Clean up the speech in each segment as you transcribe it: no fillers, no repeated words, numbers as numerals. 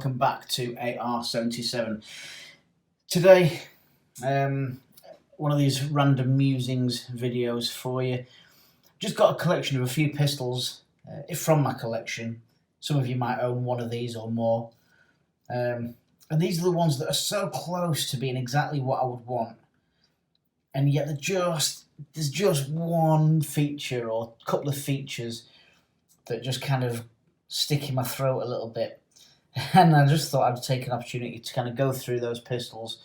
welcome back to AR77. Today, one of these random musings videos for you. Just got a collection of a few pistols from my collection. Some of you might own one of these or more. And these are the ones that are so close to being exactly what I would want. And yet there's just one feature or a couple of features that just kind of stick in my throat a little bit. And I just thought I'd take an opportunity to kind of go through those pistols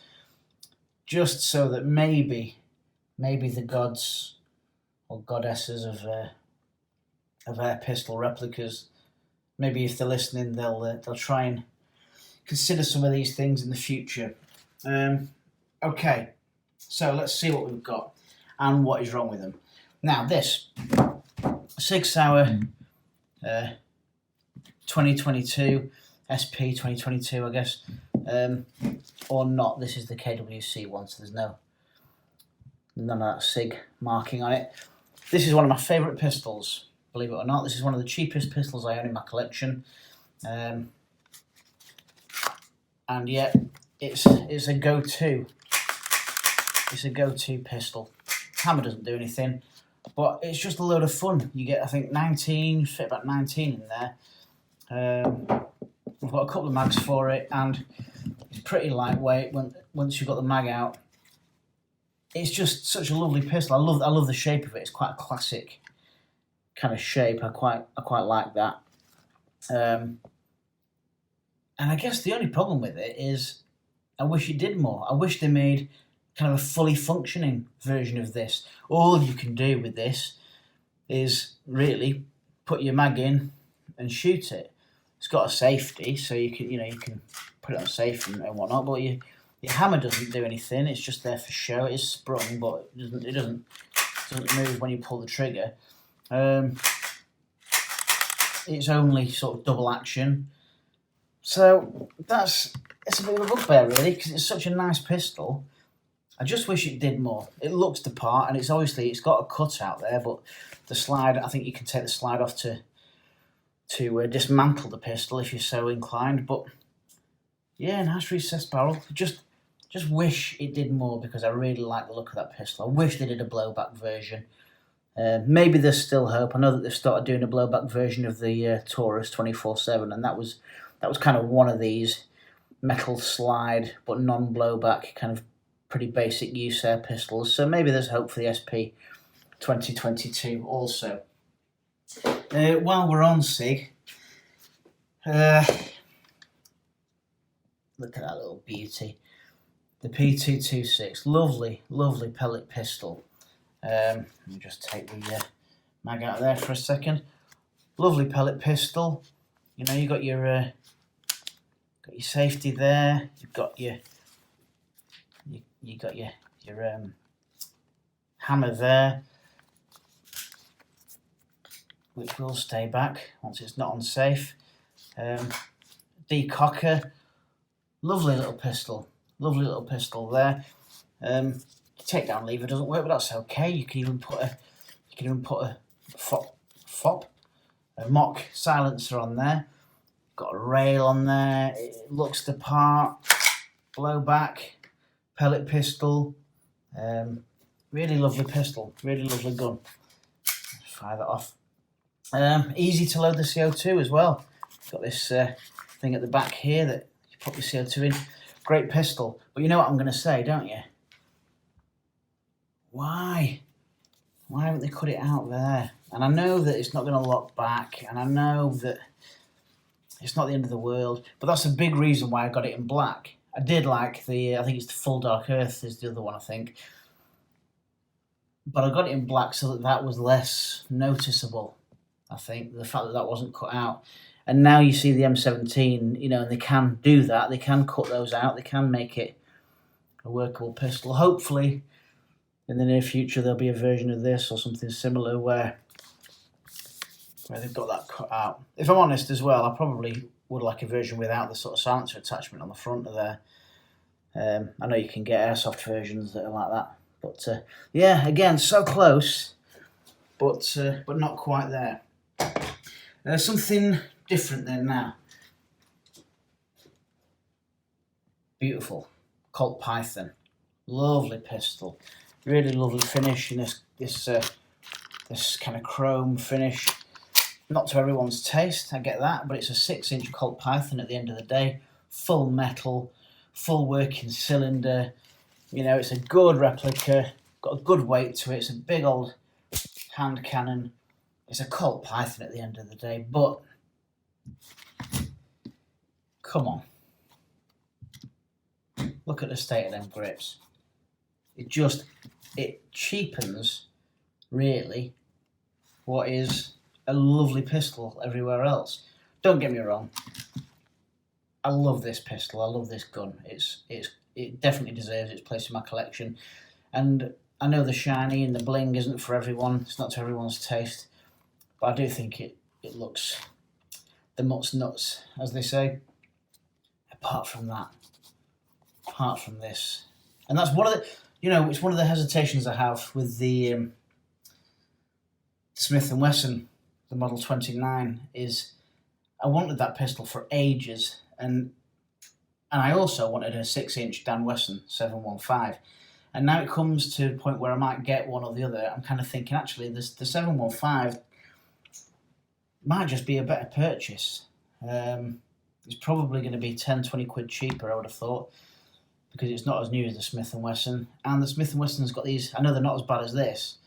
just so that maybe the gods or goddesses of air pistol replicas, maybe if they're listening, they'll try and consider some of these things in the future. Okay, so let's see what we've got and what is wrong with them. Now this Sig Sauer 2022 SP 2022, I guess, or not. This is the KWC one, so there's none of that Sig marking on it. This is one of my favourite pistols, believe it or not. This is one of the cheapest pistols I own in my collection, and yet it's a go-to. It's a go-to pistol. Hammer doesn't do anything, but it's just a load of fun. You get, I think, 19, fit about 19 in there. We've got a couple of mags for it, and it's pretty lightweight once you've got the mag out. It's just such a lovely pistol. I love the shape of it. It's quite a classic kind of shape. I quite like that. And I guess the only problem with it is I wish it did more. I wish they made kind of a fully functioning version of this. All you can do with this is really put your mag in and shoot it. It's got a safety, so you can put it on safe and whatnot, but your hammer doesn't do anything. It's just there for show. It is sprung, but it doesn't move when you pull the trigger. It's only sort of double action. So it's a bit of a bugbear really, because it's such a nice pistol. I just wish it did more. It looks the part, and it's got a cutout there, but the slide, I think you can take the slide off to dismantle the pistol if you're so inclined. But yeah, nice recessed barrel. Just wish it did more, because I really like the look of that pistol. I wish they did a blowback version. Maybe there's still hope. I know that they've started doing a blowback version of the Taurus 24/7, and that was kind of one of these metal slide but non-blowback kind of pretty basic use air pistols. So maybe there's hope for the SP 2022 also. While we're on Sig, look at that little beauty. The P226, lovely pellet pistol. Let me just take the mag out there for a second. Lovely pellet pistol. You know, you got your safety there. You've got your hammer there, which will stay back once it's not unsafe. Decocker, lovely little pistol there. Takedown lever doesn't work, but that's okay. You can even put a mock silencer on there. Got a rail on there. It looks the part. Blowback, pellet pistol. Really lovely pistol. Really lovely gun. Let's fire that off. Easy to load the CO2 as well. Got this thing at the back here that you put the CO2 in. Great pistol. But you know what I'm going to say, don't you? Why haven't they cut it out there? And I know that it's not going to lock back, and I know that it's not the end of the world, but that's a big reason why I got it in black. I did like I think it's the Full Dark Earth is the other one, I think. But I got it in black so that was less noticeable, I think, the fact that wasn't cut out. And now you see the M17, you know, and they can do that. They can cut those out. They can make it a workable pistol. Hopefully, in the near future, there'll be a version of this or something similar where they've got that cut out. If I'm honest as well, I probably would like a version without the sort of silencer attachment on the front of there. I know you can get airsoft versions that are like that. But yeah, again, so close, but not quite there. Something different then now. Beautiful. Colt Python. Lovely pistol. Really lovely finish in this kind of chrome finish. Not to everyone's taste, I get that, but it's a 6-inch Colt Python at the end of the day. Full metal, full working cylinder. You know, it's a good replica, got a good weight to it. It's a big old hand cannon. It's a Colt Python at the end of the day, but come on. Look at the state of them grips. It cheapens, really, what is a lovely pistol everywhere else. Don't get me wrong. I love this pistol. I love this gun. It definitely deserves its place in my collection. And I know the shiny and the bling isn't for everyone. It's not to everyone's taste. But I do think it looks the mutt's nuts, as they say. Apart from this. And that's one of the, it's one of the hesitations I have with the Smith & Wesson, the Model 29, is I wanted that pistol for ages, and I also wanted a 6-inch Dan Wesson 715. And now it comes to a point where I might get one or the other. I'm kind of thinking, actually, the 715 might just be a better purchase. It's probably going to be 10-20 quid cheaper, I would have thought, because it's not as new as the Smith & Wesson. And the Smith & Wesson's got these, I know they're not as bad as this,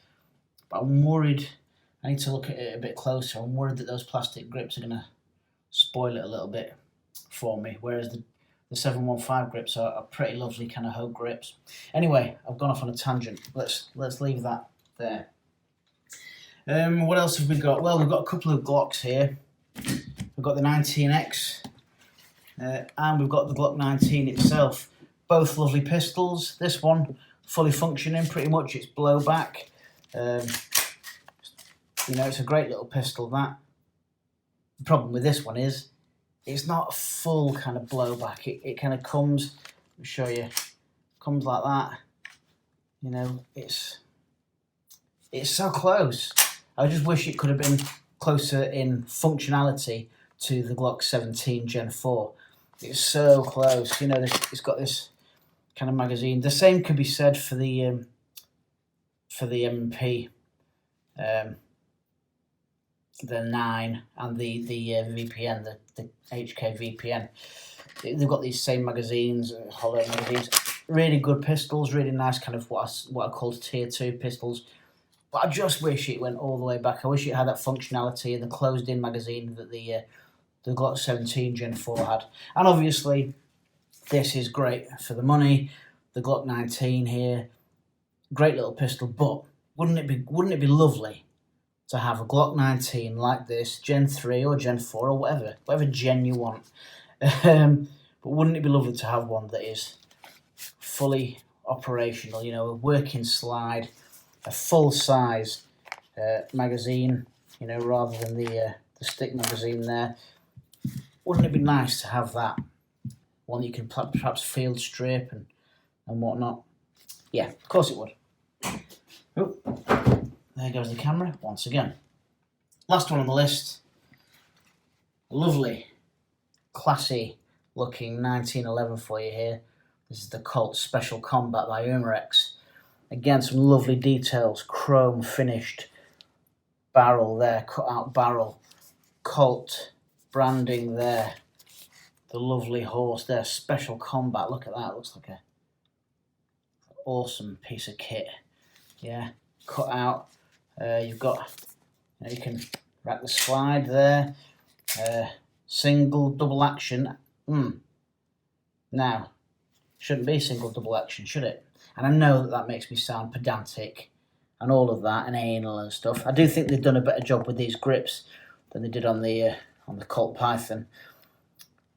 but I'm worried, I need to look at it a bit closer. I'm worried that those plastic grips are going to spoil it a little bit for me, whereas the 715 grips are pretty lovely kind of hoe grips. Anyway, I've gone off on a tangent. Let's leave that there. What else have we got? Well, we've got a couple of Glocks here. We've got the 19X and we've got the Glock 19 itself. Both lovely pistols. This one fully functioning pretty much. It's blowback. It's a great little pistol, that. The problem with this one is it's not a full kind of blowback. It kind of comes, let me show you, comes like that. It's so close. I just wish it could have been closer in functionality to the Glock 17 Gen 4. It's so close. It's got this kind of magazine. The same could be said for the M&P, the 9 and the VPN, the HK VPN. They've got these same magazines, hollow magazines. Really good pistols, really nice kind of what I call tier 2 pistols. But I just wish it went all the way back. I wish it had that functionality and the closed-in magazine that the Glock 17 Gen 4 had. And obviously, this is great for the money. The Glock 19 here, great little pistol. But wouldn't it be lovely to have a Glock 19 like this, Gen 3 or Gen 4 or whatever gen you want? But wouldn't it be lovely to have one that is fully operational? A working slide, a full-size magazine, rather than the stick magazine there. Wouldn't it be nice to have that? One that you can perhaps field strip and whatnot. Yeah, of course it would. Oh, there goes the camera once again. Last one on the list. Lovely, classy looking 1911 for you here. This is the Colt Special Combat by Umarex. Again, some lovely details, chrome finished barrel there, cut out barrel, Colt branding there, the lovely horse there, Special Combat. Look at that, looks like a awesome piece of kit. Yeah, cut out. You've got, you can rack the slide there, single double action. Now, shouldn't be single double action, should it? And I know that makes me sound pedantic and all of that and anal and stuff. I do think they've done a better job with these grips than they did on the Colt Python.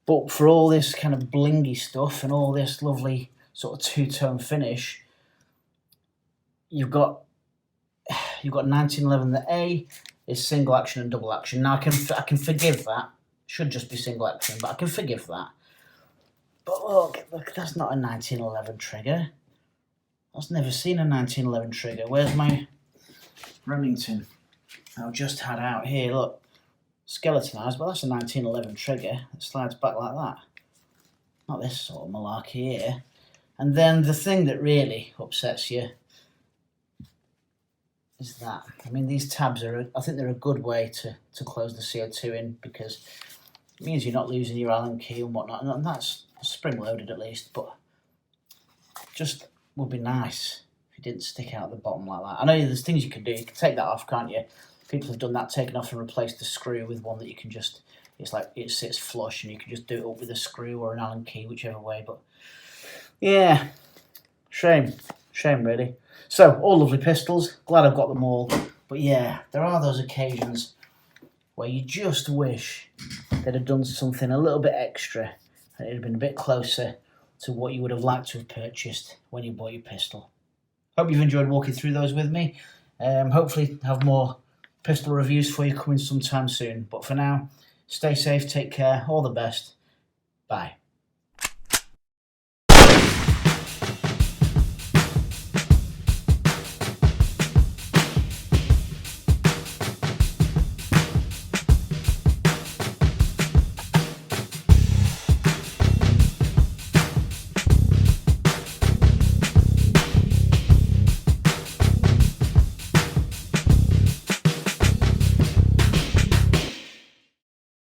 But for all this kind of blingy stuff and all this lovely sort of two-tone finish, you've got 1911. The A is single action and double action. Now I can forgive that. Should just be single action, but I can forgive that. But look, that's not a 1911 trigger. I've never seen a 1911 trigger. Where's my Remington? I've just had out here. Look, skeletonized, but that's a 1911 trigger. It slides back like that. not this sort of malarkey here. And then the thing that really upsets you is that. I mean, these tabs are, I think they're a good way to close the CO2 in, because it means you're not losing your Allen key and whatnot, and that's spring loaded at least, but just would be nice if it didn't stick out the bottom like that. I know there's things you can do. You can take that off, can't you? People have done that, taken off and replaced the screw with one that you can just, it's like it sits flush and you can just do it up with a screw or an Allen key, whichever way. But yeah, shame really. So, all lovely pistols, glad I've got them all. But yeah, there are those occasions where you just wish they'd have done something a little bit extra and it'd have been a bit closer to what you would have liked to have purchased when you bought your pistol. Hope you've enjoyed walking through those with me. Hopefully have more pistol reviews for you coming sometime soon. But for now, stay safe, take care, all the best. Bye.